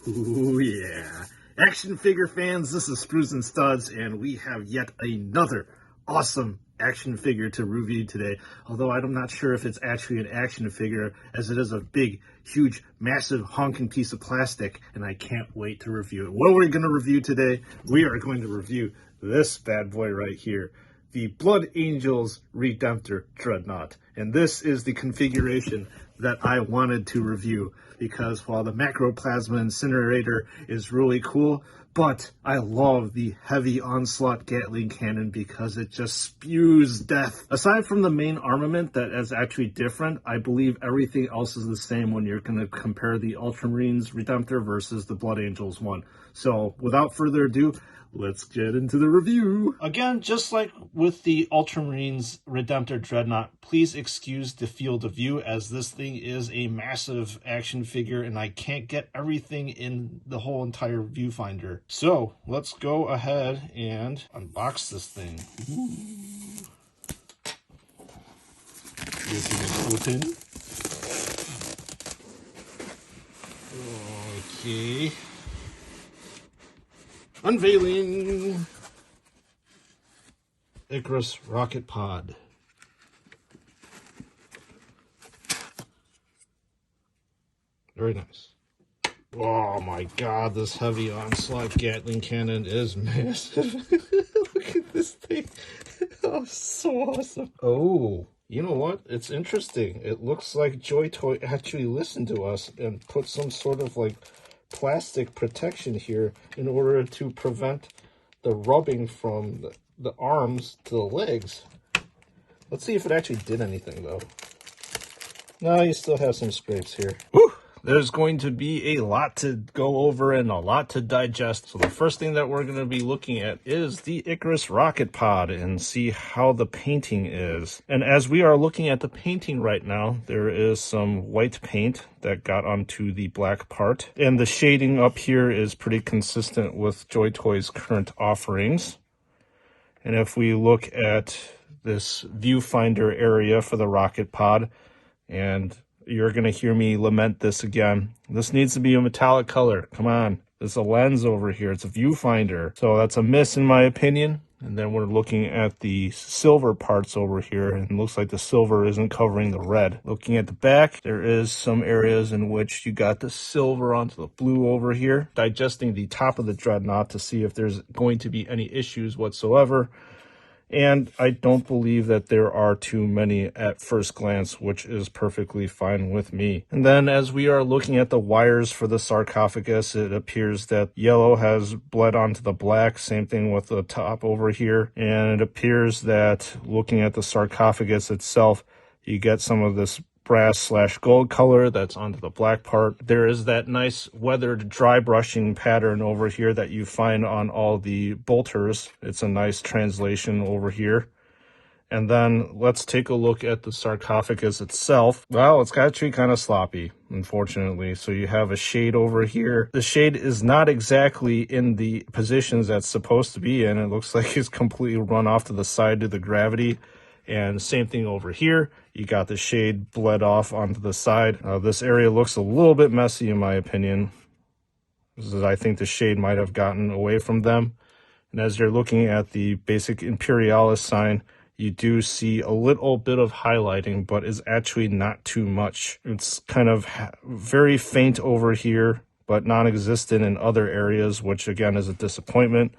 Ooh, yeah. Action figure fans, this is Sprues and Studs, and we have yet another awesome action figure to review today. Although I'm not sure if it's actually an action figure, as it is a big, huge, massive, honking piece of plastic, and I can't wait to review it. What are we going to review today? We are going to review this bad boy right here, the Blood Angels Redemptor Dreadnought. And this is the configuration that I wanted to review, because while the Macroplasma Incinerator is really cool, but I love the heavy onslaught Gatling Cannon because it just spews death. Aside from the main armament that is actually different, I believe everything else is the same when you're going to compare the Ultramarines Redemptor versus the Blood Angels one. So without further ado, let's get into the review. Again, just like with the Ultramarines Redemptor Dreadnought, please excuse the field of view, as this thing is a massive action figure and I can't get everything in the whole entire viewfinder. So let's go ahead and unbox this thing. This is open. Okay. Unveiling Icarus rocket pod. Very nice. Oh my god, this heavy onslaught Gatling cannon is massive. Look at this thing. Oh, so awesome. Oh, you know what? It's interesting. It looks like JoyToy actually listened to us and put some sort of like plastic protection here in order to prevent the rubbing from the arms to the legs. Let's see if it actually did anything though. No, you still have some scrapes here. Whew. There's going to be a lot to go over and a lot to digest. So the first thing that we're going to be looking at is the Icarus rocket pod and see how the painting is. And as we are looking at the painting right now, there is some white paint that got onto the black part. And the shading up here is pretty consistent with JoyToy's current offerings. And if we look at this viewfinder area for the rocket pod, and you're going to hear me lament this again, this needs to be a metallic color. Come on. There's a lens over here. It's a viewfinder. So that's a miss in my opinion. And then we're looking at the silver parts over here, and it looks like the silver isn't covering the red. Looking at the back, there is some areas in which you got the silver onto the blue over here. Digesting the top of the Dreadnought to see if there's going to be any issues whatsoever. And I don't believe that there are too many at first glance, which is perfectly fine with me. And then as we are looking at the wires for the sarcophagus, it appears that yellow has bled onto the black. Same thing with the top over here. And it appears that looking at the sarcophagus itself, you get some of this brass/gold color that's onto the black part. There is that nice weathered dry brushing pattern over here that you find on all the bolters. It's a nice translation over here. And then let's take a look at the sarcophagus itself. Well, it's actually kind of sloppy, unfortunately. So you have a shade over here. The shade is not exactly in the positions that's supposed to be in. It looks like it's completely run off to the side due to the gravity. And same thing over here. You got the shade bled off onto the side. This area looks a little bit messy in my opinion, because I think the shade might have gotten away from them. And as you're looking at the basic Imperialis sign, you do see a little bit of highlighting, but is actually not too much. It's kind of very faint over here, but non-existent in other areas, which again is a disappointment.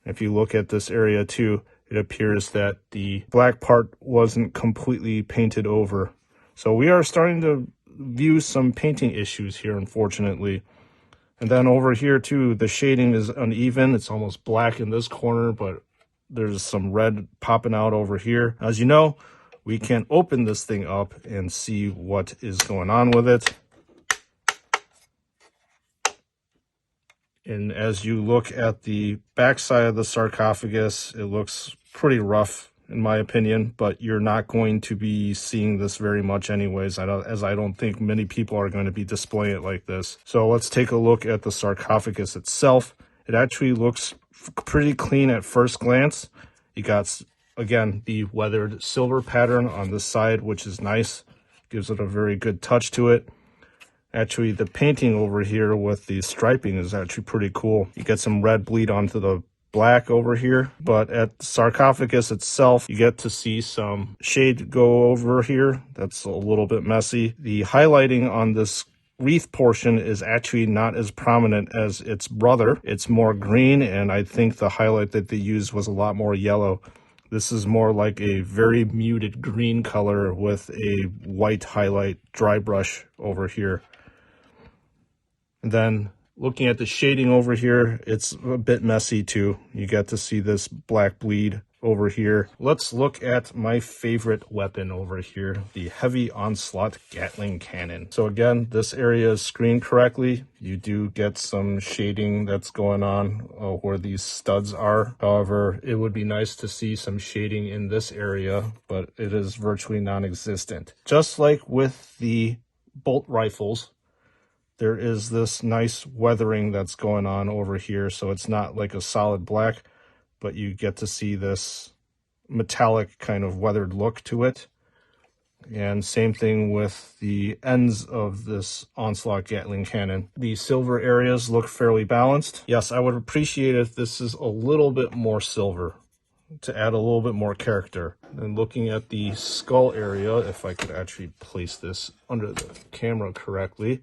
If you look at this area too, it appears that the black part wasn't completely painted over. So we are starting to view some painting issues here, unfortunately. And then over here too, the shading is uneven. It's almost black in this corner, but there's some red popping out over here. As you know, we can open this thing up and see what is going on with it. And as you look at the backside of the sarcophagus, it looks pretty rough in my opinion, but you're not going to be seeing this very much anyways, as I don't think many people are going to be displaying it like this. So let's take a look at the sarcophagus itself. It actually looks pretty clean at first glance. You got, again, the weathered silver pattern on this side, which is nice. Gives it a very good touch to it. Actually, the painting over here with the striping is actually pretty cool. You get some red bleed onto the black over here, but at the sarcophagus itself, you get to see some shade go over here. That's a little bit messy. The highlighting on this wreath portion is actually not as prominent as its brother. It's more green, and I think the highlight that they used was a lot more yellow. This is more like a very muted green color with a white highlight dry brush over here. And then looking at the shading over here, it's a bit messy too. You get to see this black bleed over here. Let's look at my favorite weapon over here, the Heavy Onslaught Gatling Cannon. So again, this area is screened correctly. You do get some shading that's going on where these studs are. However, it would be nice to see some shading in this area, but it is virtually non-existent. Just like with the bolt rifles, there is this nice weathering that's going on over here, so it's not like a solid black, but you get to see this metallic kind of weathered look to it. And same thing with the ends of this Onslaught Gatling Cannon. The silver areas look fairly balanced. Yes, I would appreciate if this is a little bit more silver to add a little bit more character. And looking at the skull area, if I could actually place this under the camera correctly,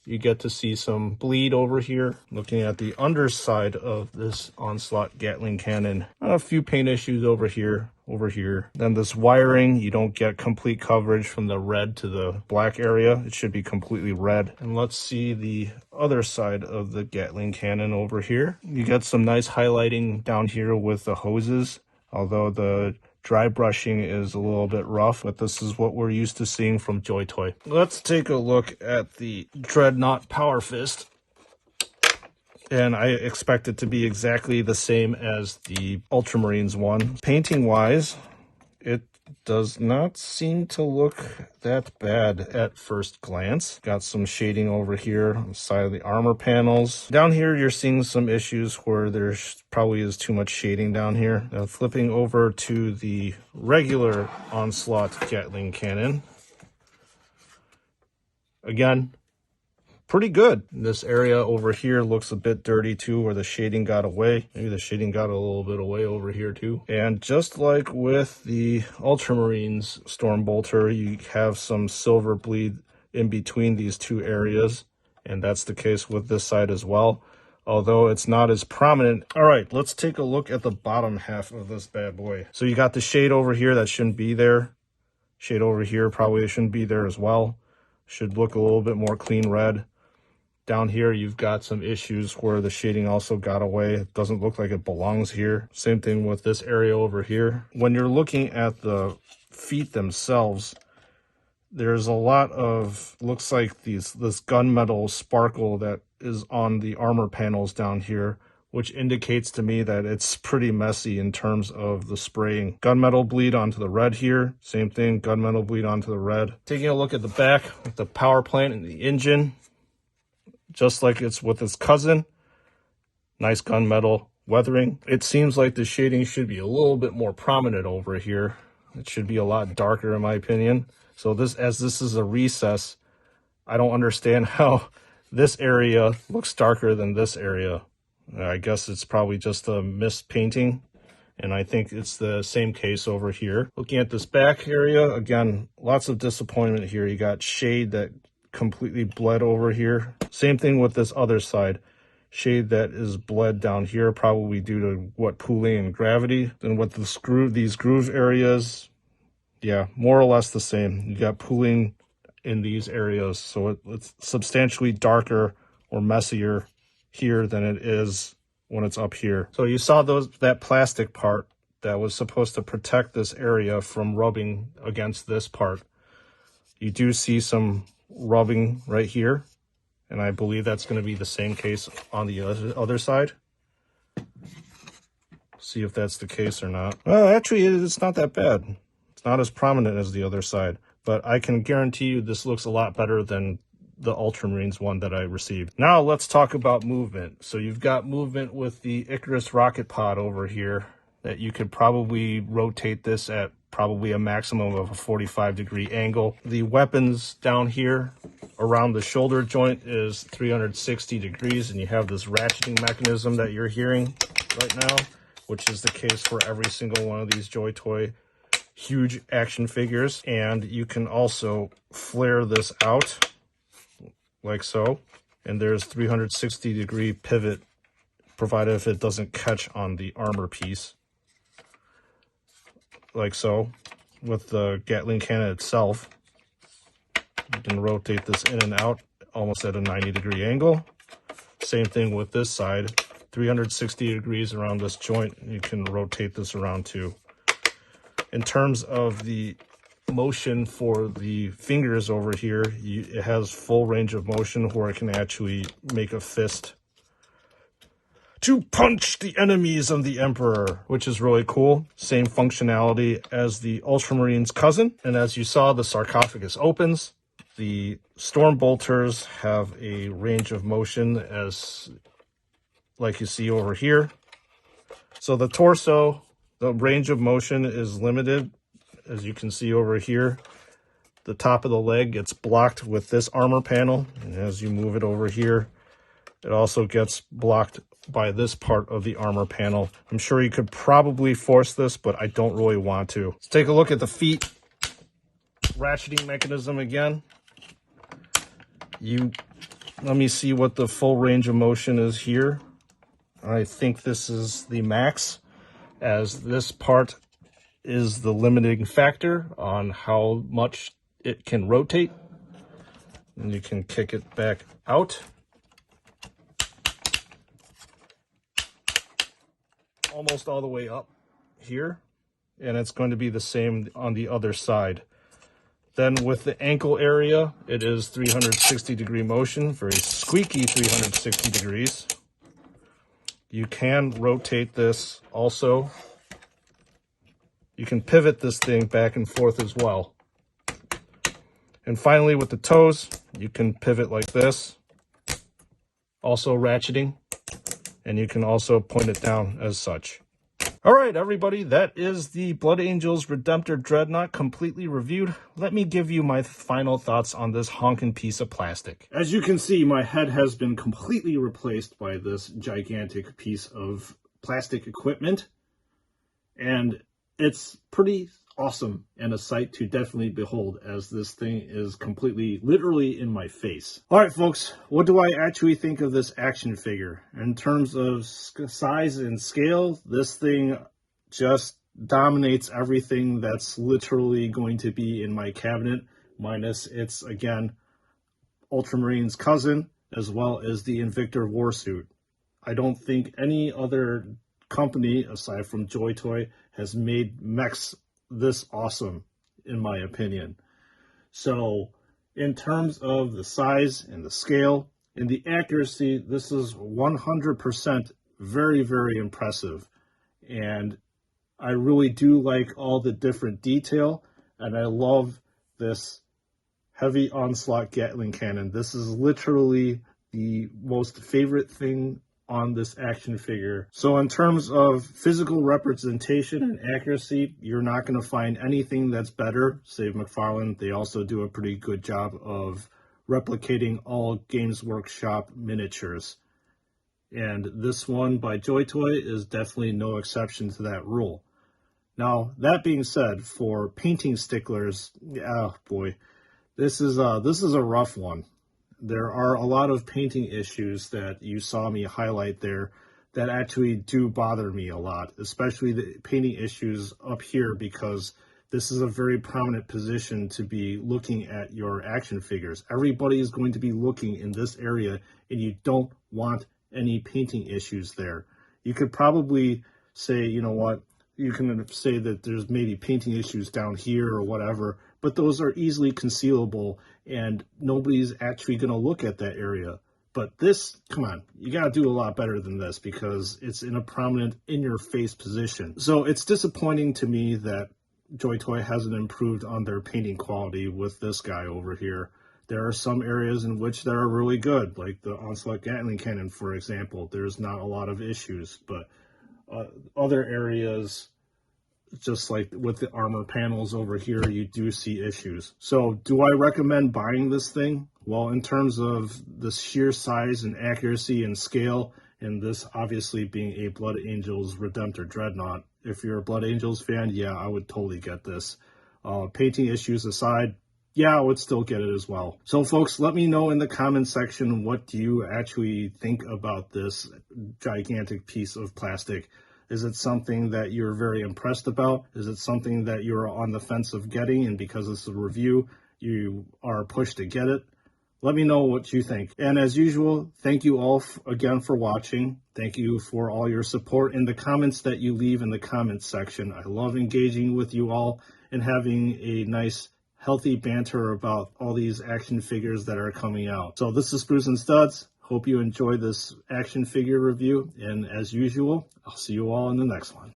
you get to see some bleed over here. Looking at the underside of this Onslaught Gatling Cannon, a few paint issues over here. Then this wiring, you don't get complete coverage from the red to the black area. It should be completely red. And let's see the other side of the Gatling Cannon over here. You get some nice highlighting down here with the hoses, although the dry brushing is a little bit rough, but this is what we're used to seeing from JoyToy. Let's take a look at the Dreadnought Power Fist. And I expect it to be exactly the same as the Ultramarines one. Painting-wise, it does not seem to look that bad at first glance. Got some shading over here on the side of the armor panels. Down here, you're seeing some issues where there's probably is too much shading down here. Now, flipping over to the regular Onslaught Gatling Cannon. Again, pretty good. This area over here looks a bit dirty too, where the shading got away. Maybe the shading got a little bit away over here too. And just like with the Ultramarines Stormbolter, you have some silver bleed in between these two areas, and that's the case with this side as well, although it's not as prominent. All right, let's take a look at the bottom half of this bad boy. So you got the shade over here that shouldn't be there. Shade over here probably shouldn't be there as well. Should look a little bit more clean red. Down here, you've got some issues where the shading also got away. It doesn't look like it belongs here. Same thing with this area over here. When you're looking at the feet themselves, there's a lot of, looks like this gunmetal sparkle that is on the armor panels down here, which indicates to me that it's pretty messy in terms of the spraying. Gunmetal bleed onto the red here. Same thing, gunmetal bleed onto the red. Taking a look at the back with the power plant and the engine, just like it's with its cousin, nice gunmetal weathering. It seems like the shading should be a little bit more prominent over here. It should be a lot darker in my opinion. So as this is a recess, I don't understand how this area looks darker than this area. I guess it's probably just a mist painting, and I think it's the same case over here. Looking at this back area, again, lots of disappointment here. You got shade that completely bled over here. Same thing with this other side. Shade that is bled down here, probably due to what, pooling and gravity. Then with these groove areas, yeah, more or less the same. You got pooling in these areas, so it's substantially darker or messier here than it is when it's up here. So you saw that plastic part that was supposed to protect this area from rubbing against this part. You do see some rubbing right here, and I believe that's going to be the same case on the other side. See if that's the case or not. Well, actually, it's not that bad. It's not as prominent as the other side, but I can guarantee you this looks a lot better than the Ultramarines one that I received. Now let's talk about movement. So you've got movement with the Icarus rocket pod over here that you could probably rotate this at probably a maximum of a 45-degree angle. The weapons down here around the shoulder joint is 360 degrees, and you have this ratcheting mechanism that you're hearing right now, which is the case for every single one of these JoyToy huge action figures. And you can also flare this out like so, and there's 360-degree pivot, provided if it doesn't catch on the armor piece, like so. With the Gatling Cannon itself, you can rotate this in and out almost at a 90-degree angle. Same thing with this side, 360 degrees around this joint. You can rotate this around too. In terms of the motion for the fingers over here, it has full range of motion where it can actually make a fist to punch the enemies of the Emperor, which is really cool. Same functionality as the Ultramarines' cousin. And as you saw, the sarcophagus opens. The storm bolters have a range of motion as like you see over here. So the torso, the range of motion is limited, as you can see over here. The top of the leg gets blocked with this armor panel, and as you move it over here, it also gets blocked by this part of the armor panel. I'm sure you could probably force this, but I don't really want to. Let's take a look at the feet ratcheting mechanism again. Let me see what the full range of motion is here. I think this is the max, as this part is the limiting factor on how much it can rotate. And you can kick it back out. Almost all the way up here. And it's going to be the same on the other side. Then with the ankle area, it is 360-degree motion, very squeaky 360 degrees. You can rotate this also. You can pivot this thing back and forth as well. And finally, with the toes, you can pivot like this, also ratcheting, and you can also point it down as such. All right, everybody, that is the Blood Angels Redemptor Dreadnought completely reviewed. Let me give you my final thoughts on this honking piece of plastic. As you can see, my head has been completely replaced by this gigantic piece of plastic equipment, and it's pretty awesome and a sight to definitely behold, as this thing is completely, literally in my face. All right, folks, what do I actually think of this action figure? In terms of size and scale, this thing just dominates everything that's literally going to be in my cabinet, minus its, again, Ultramarines' cousin, as well as the Invictor Warsuit. I don't think any other company, aside from JoyToy, has made mechs this awesome, in my opinion. So in terms of the size and the scale and the accuracy, this is 100% very, very impressive. And I really do like all the different detail, and I love this heavy onslaught Gatling cannon. This is literally the most favorite thing on this action figure. So in terms of physical representation and accuracy, you're not going to find anything that's better, save McFarlane. They also do a pretty good job of replicating all Games Workshop miniatures. And this one by JoyToy is definitely no exception to that rule. Now, that being said, for painting sticklers, oh boy, this is a rough one. There are a lot of painting issues that you saw me highlight there that actually do bother me a lot, especially the painting issues up here, because this is a very prominent position to be looking at your action figures. Everybody is going to be looking in this area, and you don't want any painting issues there. You could probably say, you know what, you can say that there's maybe painting issues down here or whatever, but those are easily concealable, and nobody's actually going to look at that area. But this, come on, you got to do a lot better than this, because it's in a prominent, in-your-face position. So it's disappointing to me that JoyToy hasn't improved on their painting quality with this guy over here. There are some areas in which they are really good, like the Onslaught Gatling Cannon, for example. There's not a lot of issues, but other areas just like with the armor panels over here, you do see issues. So do I recommend buying this thing? Well, in terms of the sheer size and accuracy and scale, and this obviously being a Blood Angels Redemptor Dreadnought, if you're a Blood Angels fan, yeah, I would totally get this. Painting issues aside, yeah, I would still get it as well. So folks, let me know in the comment section, what do you actually think about this gigantic piece of plastic? Is it something that you're very impressed about? Is it something that you're on the fence of getting, and because it's a review, you are pushed to get it? Let me know what you think. And as usual, thank you all again for watching. Thank you for all your support in the comments that you leave in the comments section. I love engaging with you all and having a nice, healthy banter about all these action figures that are coming out. So this is Spruce and Studs. Hope you enjoy this action figure review. And as usual, I'll see you all in the next one.